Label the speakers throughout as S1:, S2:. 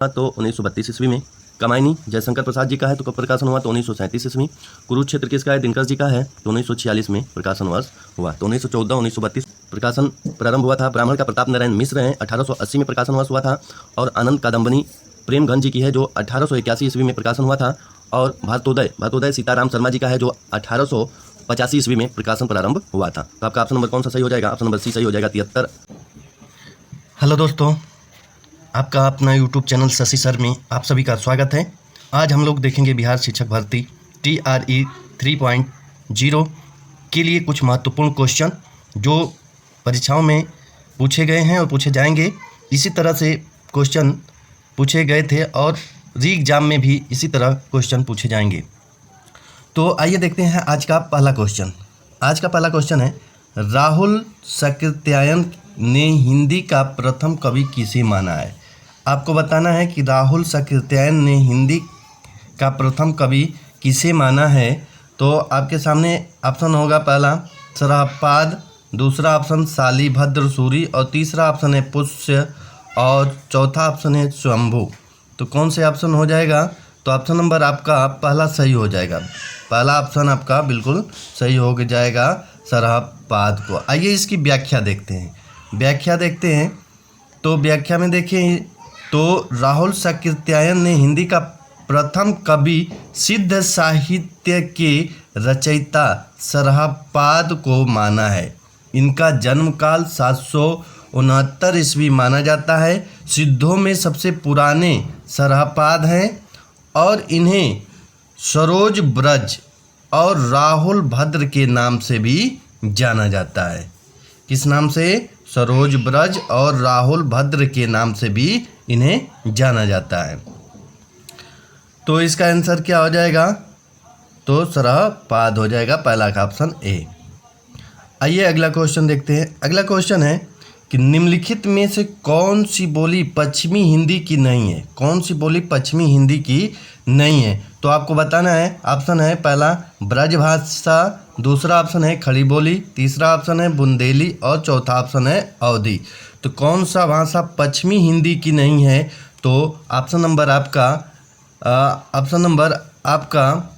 S1: तो 1932 ईस्वी में। कमायनी जयशंकर प्रसाद जी का है तो कब प्रकाशन हुआ, तो 1937 ईस्वी। कुरुक्षेत्र किसका है, दिनकर जी का है तो 1946 में प्रकाशन वर्ष हुआ। तो 1914 1932 प्रकाशन प्रारंभ हुआ था। ब्राह्मण का प्रताप नारायण मिश्र हैं, 1880 में प्रकाशन वर्ष हुआ था। और आनंद कादम्बनी प्रेमघन जी की है जो 1881 ईस्वी में प्रकाशन हुआ था। और भारतोदय सीताराम शर्मा जी का है जो 1885 ईस्वी में प्रकाशन प्रारंभ हुआ था। तो आपका ऑप्शन नंबर कौन सा सही हो जाएगा, ऑप्शन नंबर सी सही हो जाएगा, 73। हेलो दोस्तों, आपका अपना यूट्यूब चैनल शशि सर में आप सभी का स्वागत है। आज हम लोग देखेंगे बिहार शिक्षक भर्ती TRE 3.0 के लिए कुछ महत्वपूर्ण क्वेश्चन जो परीक्षाओं में पूछे गए हैं और पूछे जाएंगे। इसी तरह से क्वेश्चन पूछे गए थे और री एग्ज़ाम में भी इसी तरह क्वेश्चन पूछे जाएंगे। तो आइए देखते हैं आज का पहला क्वेश्चन। आज का पहला क्वेश्चन है, राहुल साकृत्यायन ने हिंदी का प्रथम कवि किसे माना है। आपको बताना है कि राहुल साकृत्यायन ने हिंदी का प्रथम कवि किसे माना है। तो आपके सामने ऑप्शन होगा, पहला सरहपाद, दूसरा ऑप्शन शालिभद्र सूरी और तीसरा ऑप्शन है पुष्य और चौथा ऑप्शन है स्वयंभू। तो कौन से ऑप्शन हो जाएगा, तो ऑप्शन नंबर आपका पहला सही हो जाएगा। पहला ऑप्शन आपका बिल्कुल सही हो जाएगा, सरहपाद को। आइए इसकी व्याख्या देखते हैं। तो व्याख्या में देखें तो राहुल साकृत्यायन ने हिंदी का प्रथम कवि सिद्ध साहित्य के रचयिता सरहपाद को माना है। इनका जन्मकाल 769 ईस्वी माना जाता है। सिद्धों में सबसे पुराने सरहपाद हैं और इन्हें सरोज ब्रज और राहुल भद्र के नाम से भी जाना जाता है। किस नाम से, सरोज ब्रज और राहुल भद्र के नाम से भी इन्हें जाना जाता है। तो इसका आंसर क्या हो जाएगा, तो सरहपाद हो जाएगा, पहला का ऑप्शन ए। आइए अगला क्वेश्चन देखते हैं। अगला क्वेश्चन है कि निम्नलिखित में से कौन सी बोली पश्चिमी हिंदी की नहीं है। कौन सी बोली पश्चिमी हिंदी की नहीं है, तो आपको बताना है। ऑप्शन है पहला ब्रजभाषा, दूसरा ऑप्शन है खड़ी बोली, तीसरा ऑप्शन है बुंदेली और चौथा ऑप्शन है अवधी। तो कौन सा भाषा पश्चिमी हिंदी की नहीं है, तो ऑप्शन नंबर आपका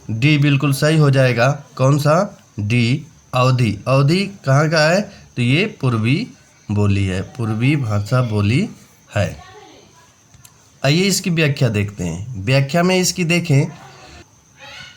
S1: डी बिल्कुल सही हो जाएगा। कौन सा, डी, अवधी। अवधी कहाँ का है, तो ये पूर्वी बोली है, पूर्वी भाषा बोली है। आइए इसकी व्याख्या देखते हैं। व्याख्या में इसकी देखें,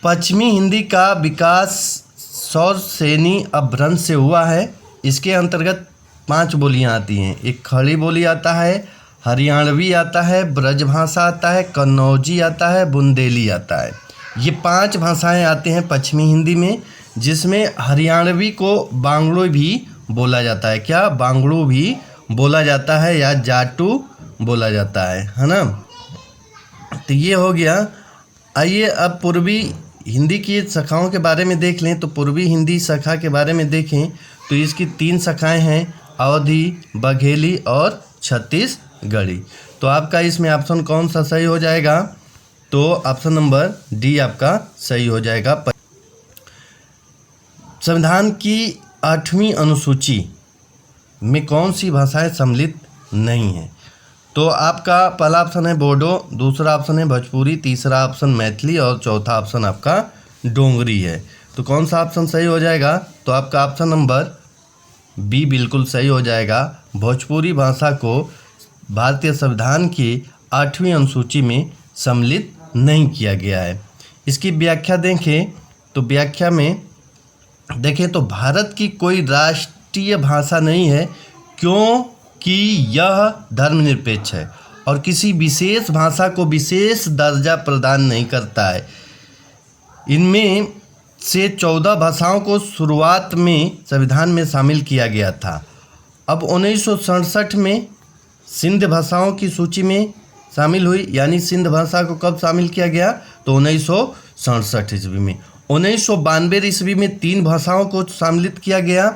S1: पश्चिमी हिंदी का विकास सौरसेनी अपभ्रंश से हुआ है। इसके अंतर्गत 5 बोलियां आती हैं। एक खड़ी बोली आता है, हरियाणवी आता है, ब्रजभाषा आता है, कन्नौजी आता है, बुंदेली आता है। ये 5 भाषाएं आती हैं पश्चिमी हिंदी में, जिसमें हरियाणवी को बांगड़ू भी बोला जाता है। क्या, बांगड़ू भी बोला जाता है या जाटू बोला जाता है ना। तो ये हो गया। आइए अब पूर्वी हिंदी की शाखाओं के बारे में देख लें। तो पूर्वी हिंदी शाखा के बारे में देखें तो इसकी 3 शाखाएं हैं, अवधी, बघेली और छत्तीसगढ़ी। तो आपका इसमें ऑप्शन कौन सा सही हो जाएगा, तो ऑप्शन नंबर डी आपका सही हो जाएगा। संविधान की 8वीं अनुसूची में कौन सी भाषाएं सम्मिलित नहीं हैं, तो आपका पहला ऑप्शन है बोडो, दूसरा ऑप्शन है भोजपुरी, तीसरा ऑप्शन मैथिली और चौथा ऑप्शन आपका डोंगरी है। तो कौन सा ऑप्शन सही हो जाएगा, तो आपका ऑप्शन नंबर बी बिल्कुल सही हो जाएगा। भोजपुरी भाषा को भारतीय संविधान की 8वीं अनुसूची में सम्मिलित नहीं किया गया है। इसकी व्याख्या देखें तो व्याख्या में देखें तो भारत की कोई राष्ट्रीय भाषा नहीं है, क्योंकि यह धर्मनिरपेक्ष है और किसी विशेष भाषा को विशेष दर्जा प्रदान नहीं करता है। इनमें से 14 भाषाओं को शुरुआत में संविधान में शामिल किया गया था। अब 1967 में सिंध भाषाओं की सूची में शामिल हुई, यानी सिंध भाषा को कब शामिल किया गया, तो 1967 ईस्वी में। 1992 ईस्वी में 3 भाषाओं को सम्मिलित किया गया।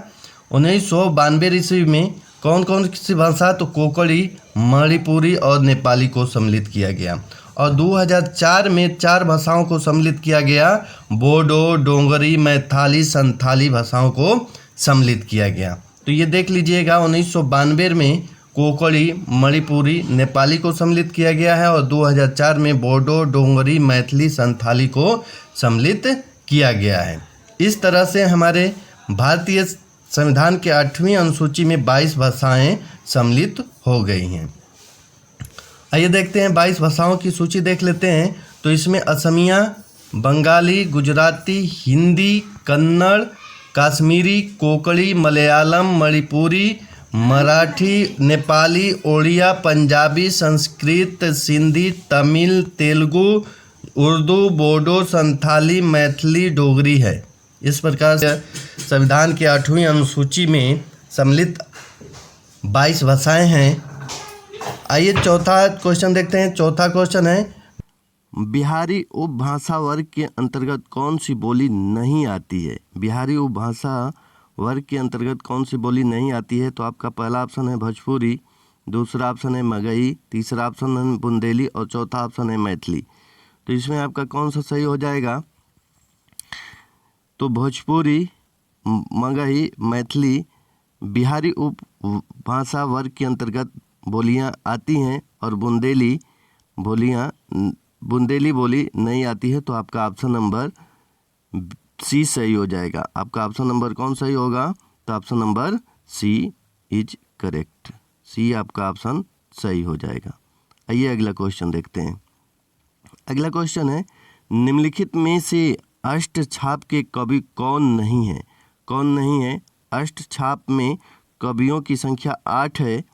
S1: 1992 ईस्वी में कौन कौन सी भाषा, तो कोंकणी, मणिपुरी और नेपाली को सम्मिलित किया गया। और 2004 में 4 भाषाओं को सम्मिलित किया गया, बोडो, डोंगरी, मैथिली, संथाली भाषाओं को सम्मिलित किया गया। तो ये देख लीजिएगा 1992 में कोंकणी, मणिपुरी, नेपाली को सम्मिलित किया गया है और 2004 में बोडो, डोंगरी, मैथिली, संथाली को सम्मिलित किया गया है। इस तरह से हमारे भारतीय संविधान के 8वीं अनुसूची में 22 भाषाएं सम्मिलित हो गई हैं। आइए देखते हैं 22 भाषाओं की सूची देख लेते हैं। तो इसमें असमिया, बंगाली, गुजराती, हिंदी, कन्नड़, कश्मीरी, कोंकणी, मलयालम, मणिपुरी, मराठी, नेपाली, ओडिया, पंजाबी, संस्कृत, सिंधी, तमिल, तेलुगु, उर्दू, बोडो, संथाली, मैथिली, डोगरी है। इस प्रकार से संविधान की 8वीं अनुसूची में सम्मिलित 22 भाषाएं हैं। आइए चौथा क्वेश्चन देखते हैं। चौथा क्वेश्चन है, बिहारी उपभाषा वर्ग के अंतर्गत कौन सी बोली नहीं आती है? बिहारी उपभाषा वर्ग के अंतर्गत कौन सी बोली नहीं आती है? तो आपका पहला ऑप्शन है भोजपुरी, दूसरा ऑप्शन है मगही, तीसरा ऑप्शन है बुंदेली और चौथा ऑप्शन है मैथिली। तो इसमें आपका कौन सा सही हो जाएगा? तो भोजपुरी, मगही, मैथिली बिहारी उपभाषा वर्ग के अंतर्गत बोलियां आती हैं और बुंदेली बोली नहीं आती है। तो आपका ऑप्शन नंबर सी सही हो जाएगा। आपका ऑप्शन नंबर कौन सही होगा? तो option number C is correct. C आपका ऑप्शन सही हो जाएगा। आइए अगला क्वेश्चन देखते हैं। अगला क्वेश्चन है, निम्नलिखित में से अष्टछाप के कवि कौन नहीं है? कौन नहीं है? अष्टछाप में कवियों की संख्या 8 है,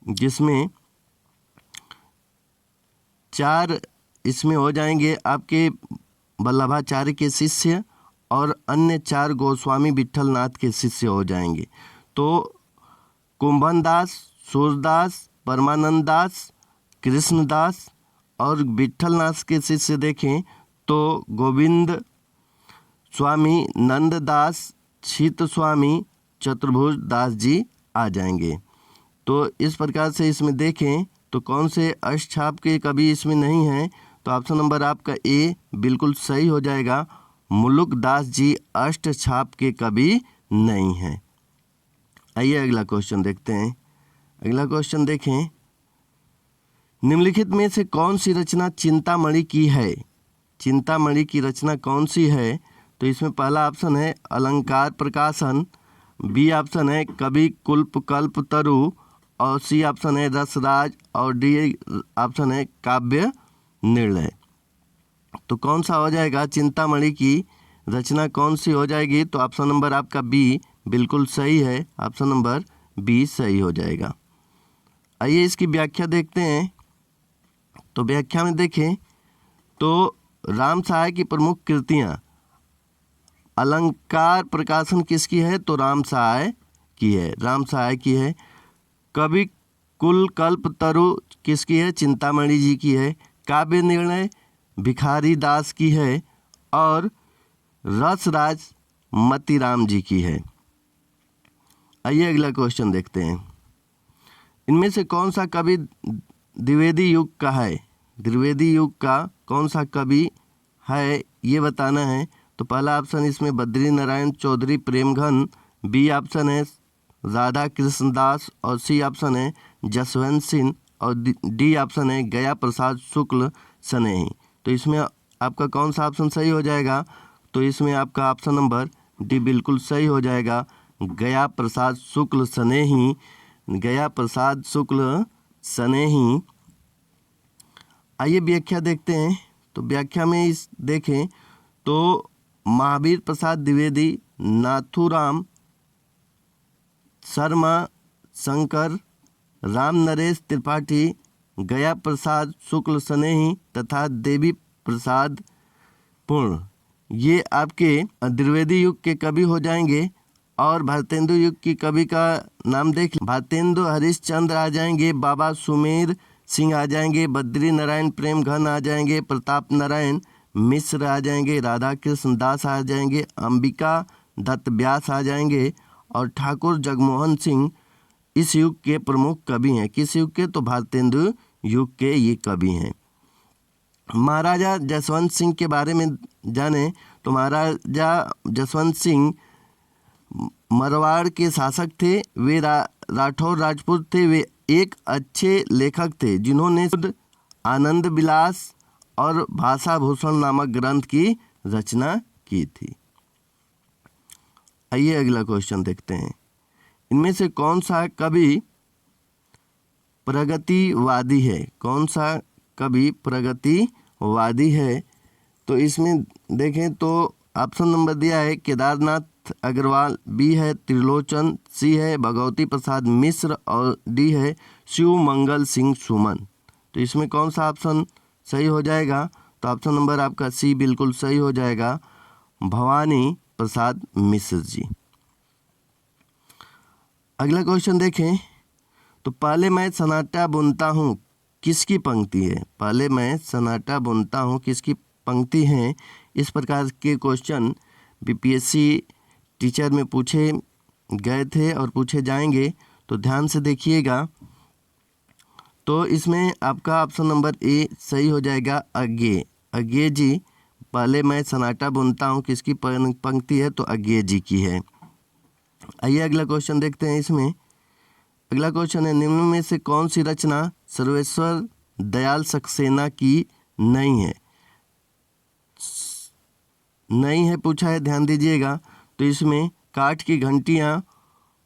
S1: जिसमें 4 इसमें हो जाएंगे आपके वल्लभाचार्य के शिष्य और अन्य 4 गोस्वामी विट्ठल नाथ के शिष्य हो जाएंगे। तो कुंभन दास, सूरदास, परमानंद दास, कृष्णदास और विट्ठल नाथ के शिष्य देखें तो गोविंद स्वामी, नंददास, शीत स्वामी, चतुर्भुज दास जी आ जाएंगे। तो इस प्रकार से इसमें देखें तो कौन से अष्टछाप के कवि इसमें नहीं हैं? तो ऑप्शन नंबर आपका ए बिल्कुल सही हो जाएगा। मुलुक दास जी अष्टछाप के कवि नहीं हैं। आइए अगला क्वेश्चन देखते हैं। अगला क्वेश्चन देखें, निम्नलिखित में से कौन सी रचना चिंतामणि की है? चिंतामणि की रचना कौन सी है? तो इसमें पहला ऑप्शन है अलंकार प्रकाशन, बी ऑप्शन है कवि कुल्प कल्प तरु और सी ऑप्शन है रसराज और डी ऑप्शन है काव्य निर्णय। तो कौन सा हो जाएगा? चिंतामणि की रचना कौन सी हो जाएगी? तो ऑप्शन नंबर आपका बी बिल्कुल सही है। ऑप्शन नंबर बी सही हो जाएगा। आइए इसकी व्याख्या देखते हैं। तो व्याख्या में देखें तो राम सहाय की प्रमुख कृतियाँ, अलंकार प्रकाशन किसकी है? तो राम सहाय की है। राम सहाय की है। कवि कुल कल्प तरु किसकी है? चिंतामणि जी की है। काव्य निर्णय भिखारी दास की है और रसराज मतीराम जी की है। आइए अगला क्वेश्चन देखते हैं। इनमें से कौन सा कवि द्विवेदी युग का है? द्विवेदी युग का कौन सा कवि है ये बताना है। तो पहला ऑप्शन इसमें बद्री नारायण चौधरी प्रेमघन, बी ऑप्शन है राधा कृष्णदास और सी ऑप्शन है जसवंत सिंह और डी ऑप्शन है गया प्रसाद शुक्ल स्नेही। तो इसमें आपका कौन सा ऑप्शन सही हो जाएगा? तो इसमें आपका ऑप्शन नंबर डी बिल्कुल सही हो जाएगा। गया प्रसाद शुक्ल स्नेही, गया प्रसाद शुक्ल स्नेही। आइए व्याख्या देखते हैं। तो व्याख्या में इस देखें तो महावीर प्रसाद द्विवेदी, नाथूराम शर्मा शंकर, राम नरेश त्रिपाठी, गया प्रसाद शुक्ल स्नेही तथा देवी प्रसाद पूर्ण, ये आपके द्विवेदी युग के कवि हो जाएंगे। और भारतेंदु युग की कवि का नाम देख, भारतेंदु हरिश्चंद्र आ जाएंगे, बाबा सुमेर सिंह आ जाएंगे, बद्री नारायण प्रेमघन आ जाएंगे, प्रताप नारायण मिश्र आ जाएंगे, राधा कृष्ण दास आ जाएंगे, अंबिका दत्त व्यास आ जाएंगे और ठाकुर जगमोहन सिंह इस युग के प्रमुख कवि हैं। किस युग के? तो भारतेंदु युग के ये कवि हैं। महाराजा जसवंत सिंह के बारे में जाने तो महाराजा जसवंत सिंह मरवाड़ के शासक थे। वे राठौर राजपूत थे। वे
S2: एक अच्छे लेखक थे जिन्होंने शुद्ध आनंद विलास और भाषा भूषण नामक ग्रंथ की रचना की थी। आइए अगला क्वेश्चन देखते हैं। इनमें से कौन सा कवि प्रगतिवादी है? कौन सा कवि प्रगतिवादी है? तो इसमें देखें तो ऑप्शन नंबर दिया है केदारनाथ अग्रवाल, बी है त्रिलोचन, सी है भगवती प्रसाद मिश्र और डी है शिव मंगल सिंह सुमन। तो इसमें कौन सा ऑप्शन सही हो जाएगा? तो ऑप्शन नंबर आपका सी बिल्कुल सही हो जाएगा, भवानी प्रसाद मिश्र जी। अगला क्वेश्चन देखें तो पहले मैं सन्नाटा बुनता हूँ किसकी पंक्ति है? पहले मैं सन्नाटा बुनता हूँ किसकी पंक्ति है? इस प्रकार के क्वेश्चन बीपीएससी टीचर में पूछे गए थे और पूछे जाएंगे, तो ध्यान से देखिएगा। तो इसमें आपका ऑप्शन नंबर ए सही हो जाएगा, अज्ञे जी। पहले मैं सन्नाटा बुनता हूँ किसकी पंक्ति है? तो अज्ञे जी की है। आइए अगला क्वेश्चन देखते हैं। इसमें अगला क्वेश्चन है, निम्न में से कौन सी रचना सर्वेश्वर दयाल सक्सेना की नहीं है? नहीं है पूछा है, ध्यान दीजिएगा। तो इसमें काठ की घंटियाँ,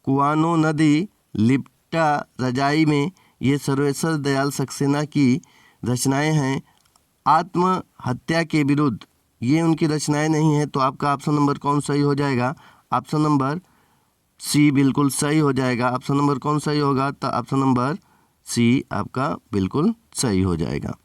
S2: कुआनो नदी, लिपटा रजाई में, ये सर्वेश्वर दयाल सक्सेना की रचनाएं हैं। आत्महत्या के विरुद्ध ये उनकी रचनाएं नहीं है। तो आपका ऑप्शन नंबर कौन सही हो जाएगा? ऑप्शन नंबर सी बिल्कुल सही हो जाएगा। ऑप्शन नंबर कौन सही होगा? तो ऑप्शन नंबर सी आपका बिल्कुल सही हो जाएगा।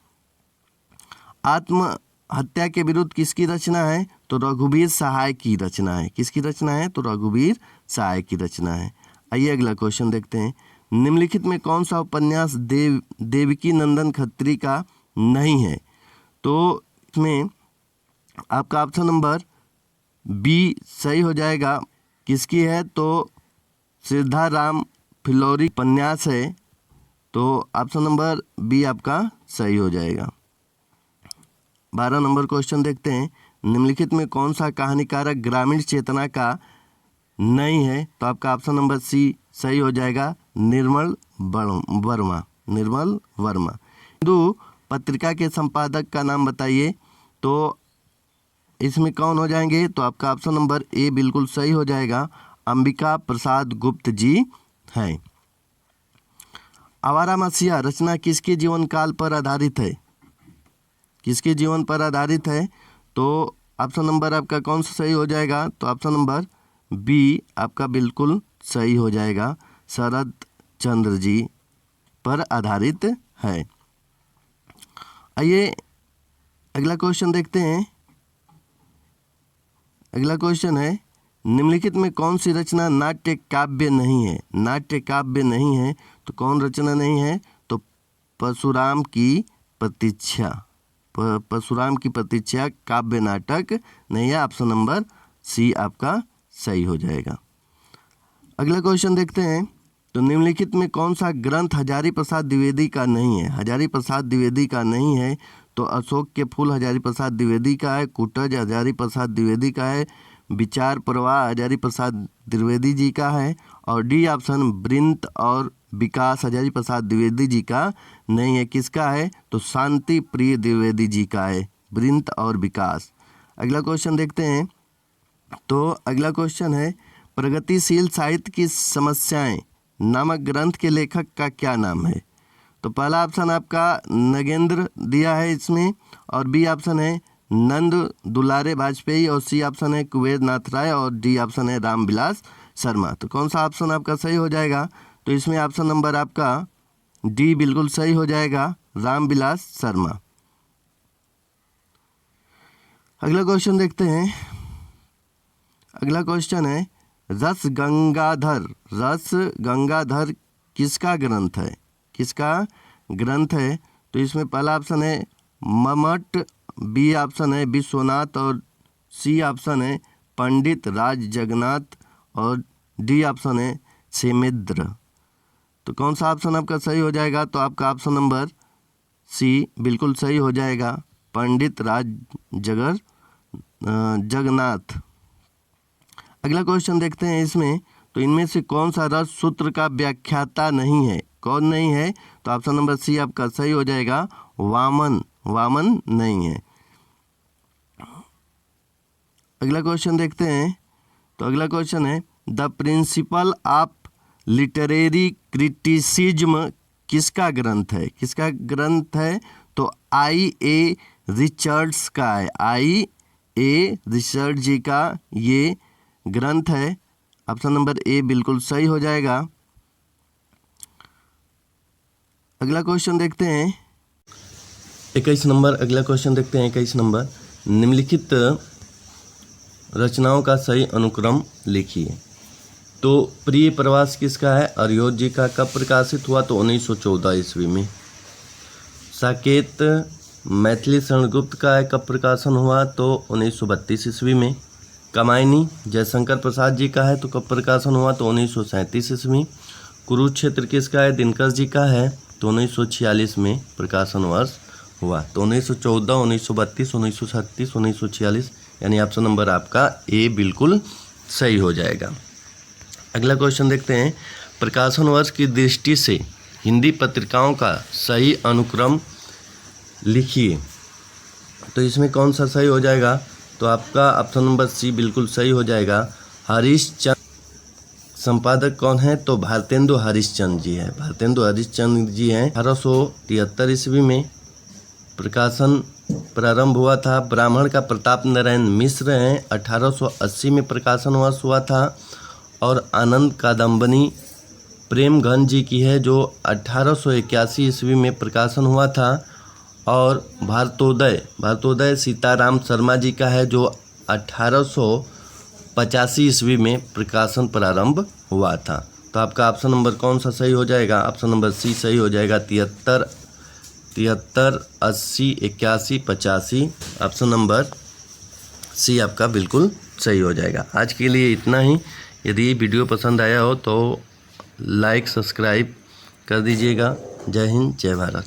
S2: आत्महत्या के विरुद्ध किसकी रचना है? तो रघुवीर सहाय की रचना है। किसकी रचना है? तो रघुवीर सहाय की रचना है। आइए अगला क्वेश्चन देखते हैं। निम्नलिखित में कौन सा उपन्यास देवकी नंदन खत्री का नहीं है? तो इसमें आपका ऑप्शन नंबर बी सही हो जाएगा। किसकी है? तो सिद्धाराम फिलौरी उपन्यास है। तो ऑप्शन नंबर बी आपका सही हो जाएगा। 12 नंबर क्वेश्चन देखते हैं। निम्नलिखित में कौन सा कहानीकारक ग्रामीण चेतना का नहीं है? तो आपका ऑप्शन नंबर सी सही हो जाएगा, निर्मल वर्मा। निर्मल वर्मा। हिंदू पत्रिका के संपादक का नाम बताइए। तो इसमें कौन हो जाएंगे? तो आपका ऑप्शन नंबर ए बिल्कुल सही हो जाएगा, अंबिका प्रसाद गुप्त जी हैं। आवारा मसीहा रचना किसके जीवन काल पर आधारित है? किसके जीवन पर आधारित है? तो ऑप्शन नंबर आपका कौन सा सही हो जाएगा? तो ऑप्शन नंबर बी आपका बिल्कुल सही हो जाएगा, शरद चंद्र जी पर आधारित है। आइए अगला क्वेश्चन देखते हैं। अगला क्वेश्चन है, निम्नलिखित में कौन सी रचना नाट्य काव्य नहीं है? नाट्य काव्य नहीं है तो कौन रचना नहीं है? तो परशुराम की प्रतीक्षा। परशुराम की प्रतीक्षा काव्य नाटक नहीं है। ऑप्शन नंबर सी आपका सही हो जाएगा। अगला क्वेश्चन देखते हैं। तो निम्नलिखित में कौन सा ग्रंथ हजारी प्रसाद द्विवेदी का नहीं है? हजारी प्रसाद द्विवेदी का नहीं है तो अशोक के फूल हजारी प्रसाद द्विवेदी का है, कुटज हजारी प्रसाद द्विवेदी का है, विचार प्रवाह हजारी प्रसाद द्विवेदी जी का है और डी ऑप्शन वृंत और विकास हजारी प्रसाद द्विवेदी जी का नहीं है। किसका है? तो शांति प्रिय द्विवेदी जी का है, वृंत और विकास। अगला क्वेश्चन देखते हैं। तो अगला क्वेश्चन है, प्रगतिशील साहित्य की समस्याएं नामक ग्रंथ के लेखक का क्या नाम है? तो पहला ऑप्शन आपका नगेंद्र दिया है इसमें, और बी ऑप्शन है नंद दुलारे वाजपेयी, और सी ऑप्शन है कुबेर नाथ राय, और डी ऑप्शन है रामविलास शर्मा। तो कौन सा ऑप्शन आपका सही हो जाएगा? तो इसमें ऑप्शन नंबर आपका डी बिल्कुल सही हो जाएगा, रामविलास शर्मा। अगला क्वेश्चन देखते हैं। अगला क्वेश्चन है, रस गंगाधर किसका ग्रंथ है? किसका ग्रंथ है? तो इसमें पहला ऑप्शन है मम्मट, बी ऑप्शन है विश्वनाथ, और सी ऑप्शन है पंडित राज जगन्नाथ, और डी ऑप्शन है सेमिद्र। तो कौन सा ऑप्शन आपका सही हो जाएगा? तो आपका ऑप्शन नंबर सी बिल्कुल सही हो जाएगा, पंडित राज जगन्नाथ। अगला क्वेश्चन देखते हैं इसमें। तो इनमें से कौन सा रस सूत्र का व्याख्याता नहीं है? कौन नहीं है? तो ऑप्शन नंबर सी आपका सही हो जाएगा, वामन। वामन नहीं है। अगला क्वेश्चन देखते हैं। तो अगला क्वेश्चन है, the principle of literary criticism किसका ग्रंथ है? किसका ग्रंथ है? तो I.A. रिचर्ड्स का है। I.A. रिचर्ड जी का ये ग्रंथ है। ऑप्शन नंबर ए बिल्कुल सही हो जाएगा। अगला क्वेश्चन देखते हैं।
S1: 21 नंबर, अगला क्वेश्चन देखते हैं 21 नंबर, निम्नलिखित रचनाओं का सही अनुक्रम लिखिए। तो प्रिय प्रवास किसका है? अरियोत जी का। कब प्रकाशित हुआ? तो 1914 ईस्वी में। साकेत मैथिली शरणगुप्त का है। कब प्रकाशन हुआ? तो 1932 ईस्वी में। कामायनी जयशंकर प्रसाद जी का है। तो कब प्रकाशन हुआ? तो 1937 ईस्वी। कुरुक्षेत्र किसका है? दिनकर जी का है। तो 1946 में प्रकाशन वर्ष हुआ। तो 1914, 1932, 1937, 1946, यानी ऑप्शन नंबर आपका ए बिल्कुल सही हो जाएगा। अगला क्वेश्चन देखते हैं, प्रकाशन वर्ष की दृष्टि से हिंदी पत्रिकाओं का सही अनुक्रम लिखिए। तो इसमें कौन सा सही हो जाएगा? तो आपका ऑप्शन नंबर सी बिल्कुल सही हो जाएगा। हरिश्चंद्र संपादक कौन है? तो भारतेंदु हरिश्चंद्र जी है। भारतेंदु हरिश्चंद्र जी हैं। 1873 ईस्वी में प्रकाशन प्रारंभ हुआ था। ब्राह्मण का प्रताप नारायण मिश्र हैं। 1880 में प्रकाशन वर्ष हुआ था। और आनंद कादम्बनी प्रेमघन जी की है, जो 1881 ईस्वी में प्रकाशन हुआ था। और भारतोदय सीताराम शर्मा जी का है, जो 1885 ईस्वी में प्रकाशन प्रारंभ हुआ था। तो आपका ऑप्शन नंबर कौन सा सही हो जाएगा? ऑप्शन नंबर सी सही हो जाएगा। 73, 80, 81, 85, ऑप्शन नंबर सी आपका बिल्कुल सही हो जाएगा। आज के लिए इतना ही। यदि वीडियो पसंद आया हो तो लाइक सब्सक्राइब कर दीजिएगा। जय हिंद, जय भारत।